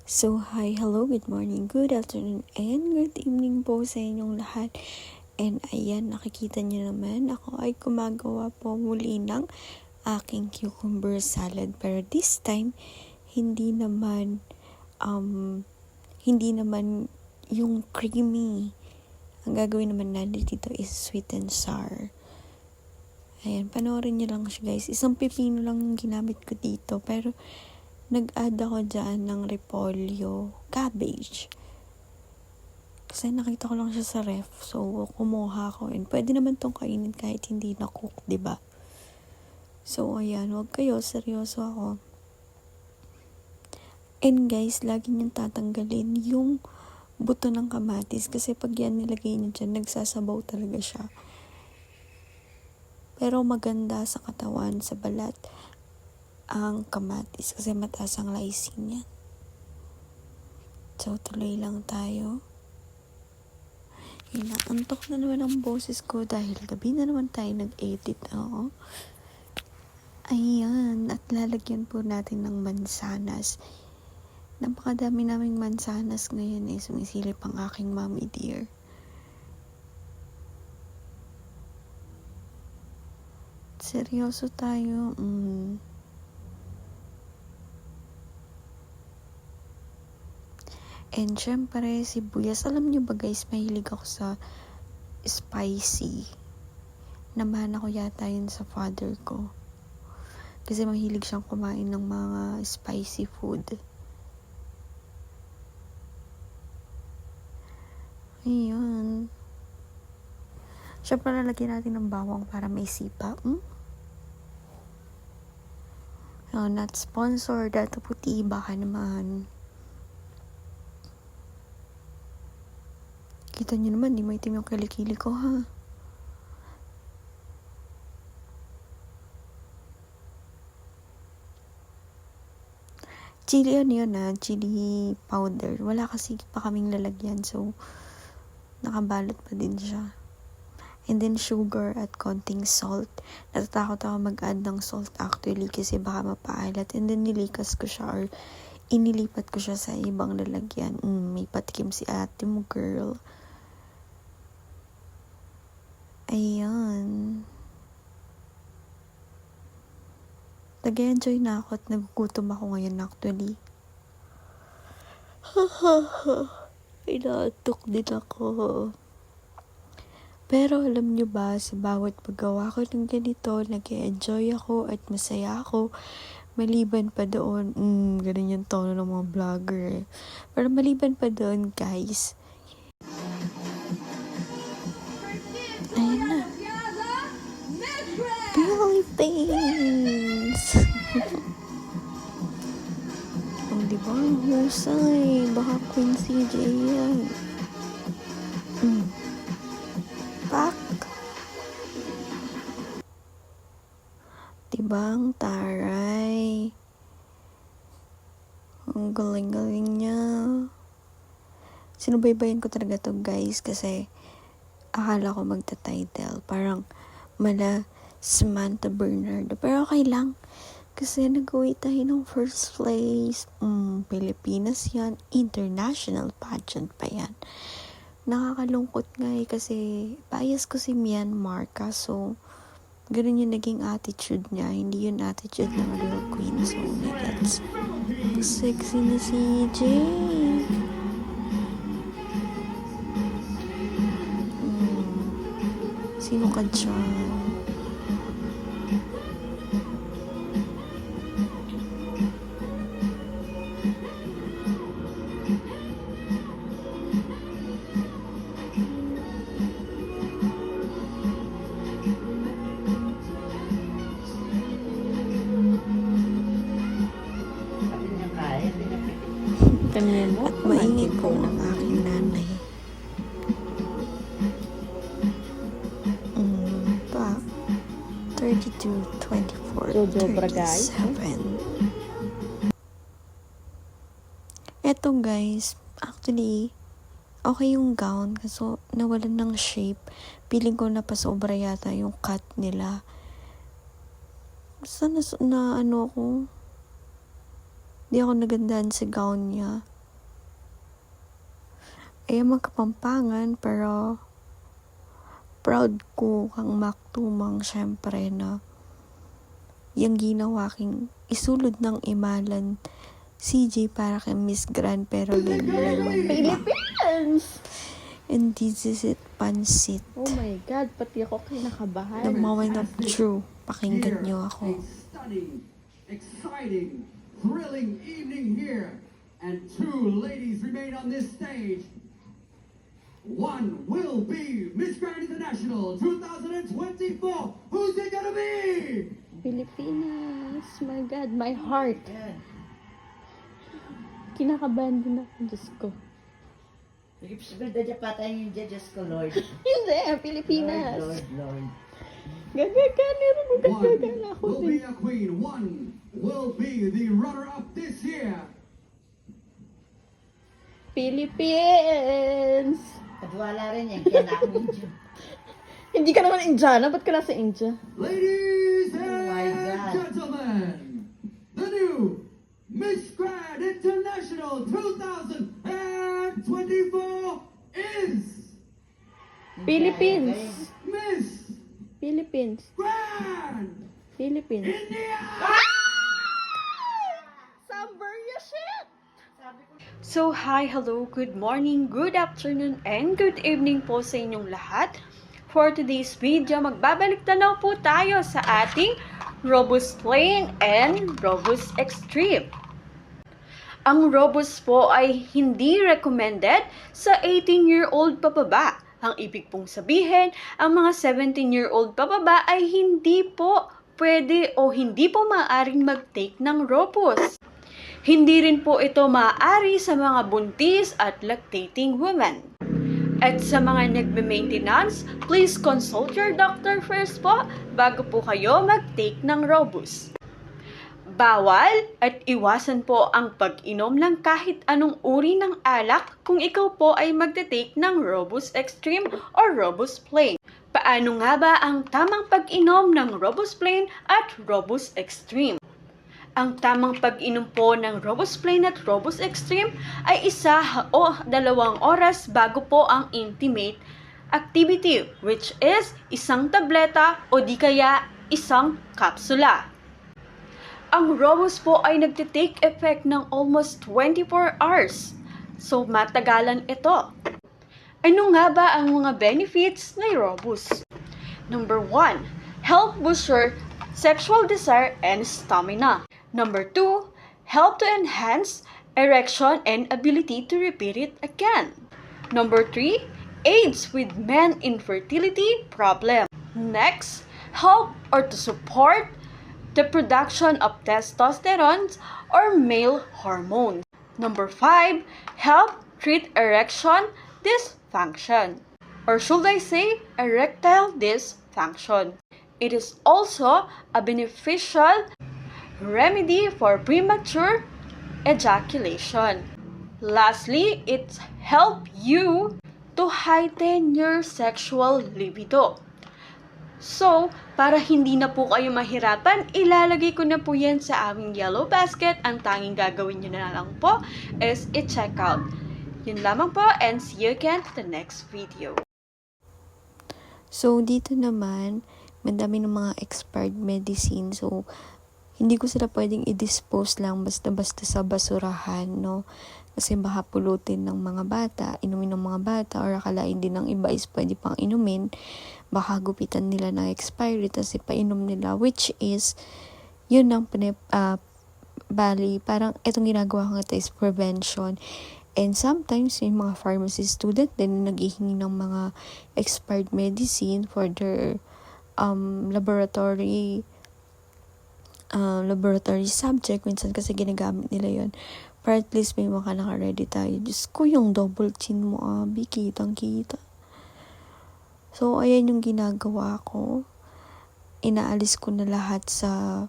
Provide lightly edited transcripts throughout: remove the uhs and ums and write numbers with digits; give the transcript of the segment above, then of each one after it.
So, hi, hello, good morning, good afternoon, and good evening po sa inyong lahat. And ayan, nakikita niyo naman, ako ay gumagawa po muli ng aking cucumber salad. Pero this time, hindi naman, hindi naman yung creamy. Ang gagawin naman natin dito is sweet and sour. Ayan, panoorin niyo lang siya guys. Isang pipino lang yung ginamit ko dito, pero nag-add ako dyan ng repolyo, cabbage. Kasi nakita ko lang siya sa ref. So, kumuha ko. And pwede naman tong kainin kahit hindi na-cook, diba? So, ayan. Huwag kayo. Seryoso ako. And guys, lagi niyong tatanggalin yung buto ng kamatis. Kasi pag yan nilagay niyo dyan, nagsasabaw talaga siya. Pero maganda sa katawan, sa balat, ang kamatis kasi mataas ang lysine niya. So, tuloy lang tayo. Inaantok na naman ang boses ko dahil gabi na naman tayo nag-edit. Oo. Ayan. At lalagyan po natin ng mansanas. Napakadami naming mansanas ngayon eh. Sumisilip ang aking mommy dear. Seryoso tayo. And syempre, sibuyas. Alam niyo ba guys, mahilig ako sa spicy. Namahan ako yata yun sa father ko. Kasi mahilig siyang kumain ng mga spicy food. Ayun. Syempre, lalagyan natin ng bawang para may sipa. No, not sponsored. Dato puti, baka naman. Kita nyo naman, di maitim yung kilikili ko, ha? Chili yun, chili powder. Wala kasi pa kaming lalagyan, so nakabalot pa din siya. And then sugar at konting salt. Natatakot ako mag-add ng salt actually kasi baka mapaalat. And then nilikas ko siya or inilipat ko siya sa ibang lalagyan. May patikim si ate mo, girl. Ayan. Nag-enjoy na ako at nagugutom ako ngayon actually. Inaantok din ako. Pero alam nyo ba, sa bawat paggawa ko ng ganito, nag-enjoy ako at masaya ako. Maliban pa doon, ganun yung tono ng mga vlogger. Pero maliban pa doon, guys, ayun na. Philippines! Oh, diba? Husay. Baka Queen CJ yan. Pak! Diba ang taray? Ang galing-galing niya. Sinubaybayan ko talaga to guys kasi akala ko magta-title. Parang mala Samantha Bernardo. Pero okay lang. Kasi nag-uwi tayo ng first place. Pilipinas yan. International pageant pa yan. Nakakalungkot nga kasi bias ko si Myanmar. Kaso, ganun yung naging attitude niya. Hindi yung attitude ng real queen. So, that's sexy na si Jay. Sino ka dyan? At maingay po ang aking nanay. Pa 32, 24, 37. Eto guys, actually, okay yung gown kasi nawalan ng shape. Feeling ko na pasobra yata yung cut nila. Sana na ano ako, di ako nagandahan sa gown niya. magkapampangan, pero proud ko kang maktumang syempre na yung ginawa king isulod ng imalan CJ para kay Miss Grand, pero Philippines! and this is it, pansit. Oh my God, pati ako kinakabahan. The moment of truth. Pakinggan niyo ako. A stunning, exciting, thrilling evening here. And two ladies remain on this stage. One will be Miss Grand International 2024. Who's it gonna be? Pilipinas! My God, my heart. Kinakabahan din ako, Diyos ko. Ganda dyan patay yung Diyos ko, Lord. Hindi, Pilipinas! Lord. Gagaganero mo, One gagagana ako will din. be a queen. One will be the runner-up this year. Philippines! Pagwala rin yan, kaya na ako medyo. Hindi ka naman Indiana, ba't ka nasa India? Ladies my and God. gentlemen, the new Miss Grand International 2024 is Philippines! Miss Philippines! Grand Philippines! India! Sambarya shit! So, hi, hello, good morning, good afternoon, and good evening po sa inyong lahat. For today's video, magbabalik tanaw po tayo sa ating Robust Plain and Robust Extreme. Ang Robust po ay hindi recommended sa 18-year-old pababa. Ang ibig pong sabihin, ang mga 17-year-old pababa ay hindi po pwede o hindi po maaaring mag-take ng Robust. Hindi rin po ito maaari sa mga buntis at lactating women. At sa mga nagme-maintenance, please consult your doctor first po bago po kayo mag-take ng Robust. Bawal at iwasan po ang pag-inom ng kahit anong uri ng alak kung ikaw po ay magte-take ng Robust Extreme or Robust Plain. Paano nga ba ang tamang pag-inom ng Robust Plain at Robust Extreme? Ang tamang pag-inom po ng Robust Plain at Robust Extreme ay 1 o 2 oras bago po ang intimate activity, which is 1 tableta o di kaya 1 kapsula. Ang Robust po ay nagtitake effect ng almost 24 hours, so matagalan ito. Ano nga ba ang mga benefits ng Robust? Number 1, help boost your sexual desire and stamina. Number 2, help to enhance erection and ability to repeat it again. Number 3, aids with men infertility problem. Next, help or to support the production of testosterone or male hormones. Number 5, help treat erection dysfunction. Or should I say erectile dysfunction. It is also a beneficial remedy for premature ejaculation. Lastly, it helps you to heighten your sexual libido. So, para hindi na po kayo mahirapan, ilalagay ko na po yan sa aming yellow basket. Ang tanging gagawin nyo na lang po is i-check out. Yun lamang po, and see you again to the next video. So, dito naman, madami ng mga expired medicine. So, hindi ko sila pwedeng i-dispose lang basta-basta sa basurahan, no? Kasi baka pulutin ng mga bata, inumin ng mga bata, or akalain din ng iba is pwede pang inumin. Baka gupitan nila ng expiry, tapos ipainom nila, which is, yun ang bali, parang itong ginagawa ko ito is prevention. And sometimes, yung mga pharmacy student din naghihingi ng mga expired medicine for their laboratory subject. Minsan kasi ginagamit nila yon para at least may mga naka-ready tayo. Diyos ko, yung double chin mo, Abi, kitang-kita. So, ayan yung ginagawa ko. Inaalis ko na lahat sa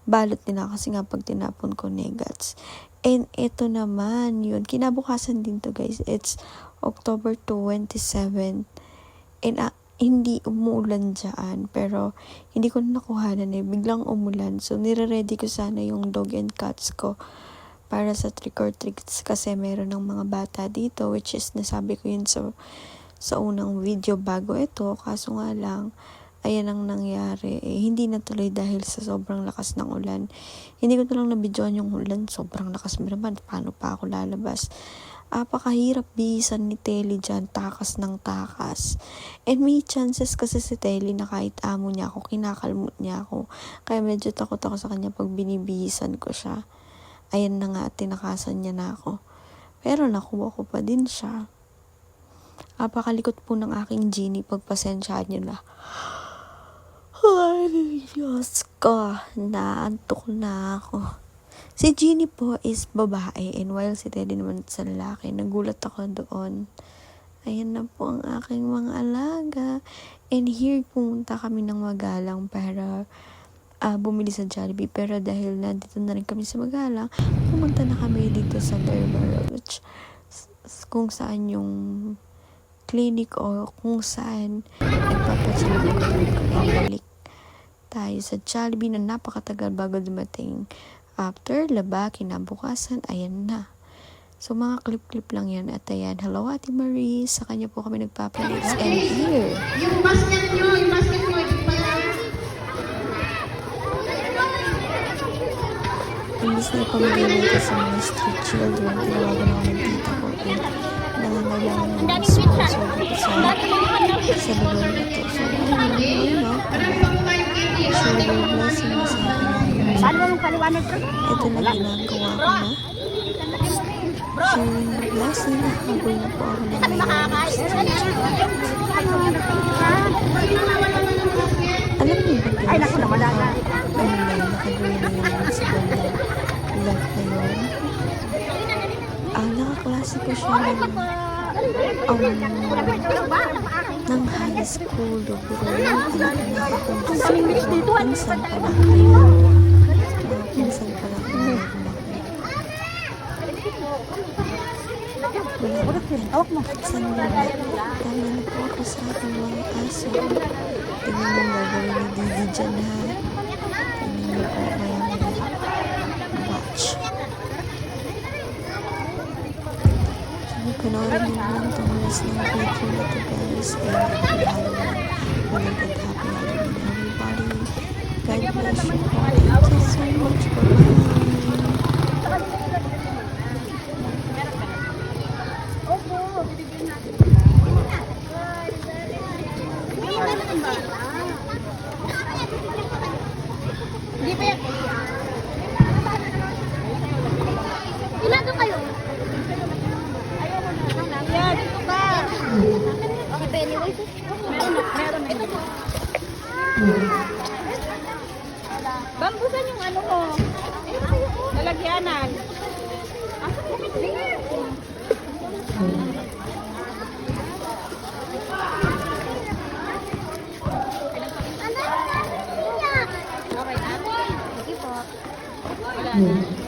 balot nila kasi nga pag tinapon ko negats. And ito naman, yun. Kinabukasan din to, guys. It's October 27. And hindi umuulan dyan. Pero, hindi ko na nakuhanan eh. Biglang umulan. So, nire-ready ko sana yung dog and cats ko para sa trick or treats kasi meron ng mga bata dito, which is nasabi ko yun sa unang video bago ito. Kaso nga lang, ayan ang nangyari. Hindi natuloy dahil sa sobrang lakas ng ulan. Hindi ko na lang nabidyoan yung ulan. Sobrang lakas mo naman. Paano pa ako lalabas? Apakahirap bihisan ni Telly dyan. Takas ng takas. And may chances kasi si Telly na kahit amo niya ako, kinakalmot niya ako. Kaya medyo takot ako sa kanya pag binibihisan ko siya. Ayan na nga, tinakasan niya na ako. Pero nakuha ko pa din siya. Apakalikot po ng aking genie. Pagpasensyaan niyo na. Ay, Diyos ko. Naantok na ako. Si Jeannie po is babae. And while si Teddy naman sa lalaki, nagulat ako doon. Ayan na po ang aking mga alaga. And here, pumunta kami ng Magalang para bumili sa Jollibee. Pero dahil nandito na rin kami sa Magalang, pumunta na kami dito sa Berbera, which kung saan yung clinic o kung saan nagpapacheck kami kung balik tayo sa Jollibee na napakatagal bago dumating. After laba, kinabukasan, ayan na. So, mga clip-clip lang yan. At ayan, hello Ate Marie. Sa kanya po kami nagpapalit. And here. Yung basket nyo, Imbis na ipamigay ko sa mga street children, tinawagan ako ng tita ko. And nangangailangan ng mga sponsor dito sa lugar na to. So, ayun lang yun, no? Share your blessing na sa akin. Ito na ginagawa ko na. Sharing the blessing. Habol na po ako ng mayroong stage. Alam niyo ba guys, ano na yun, nakagawin na yun sa bandang love na yun. Nakaklase ko siya ng high school. Pero yun, nakapunta sa pinsan pa lang ngayon. Pinsan pa lang ngayon. Saan mo na? Tama na po ako sa aking mga aso. Tingnan mo gagawin ni Didi dyan ha. Tingnan mo po kaya watch. So, panoorin mo lang itong rest ng video na ito guys. And happy Halloween. Belated happy Halloween everybody. God bless you. Thank you so much for watching. Hindi pa yan. Ilan doon kayo? Yan, dito ka. Okay, pa anyways. Meron. Ito po. Bambusan yung ano mo. Lalagyanan. Okay, sige po. Wala na.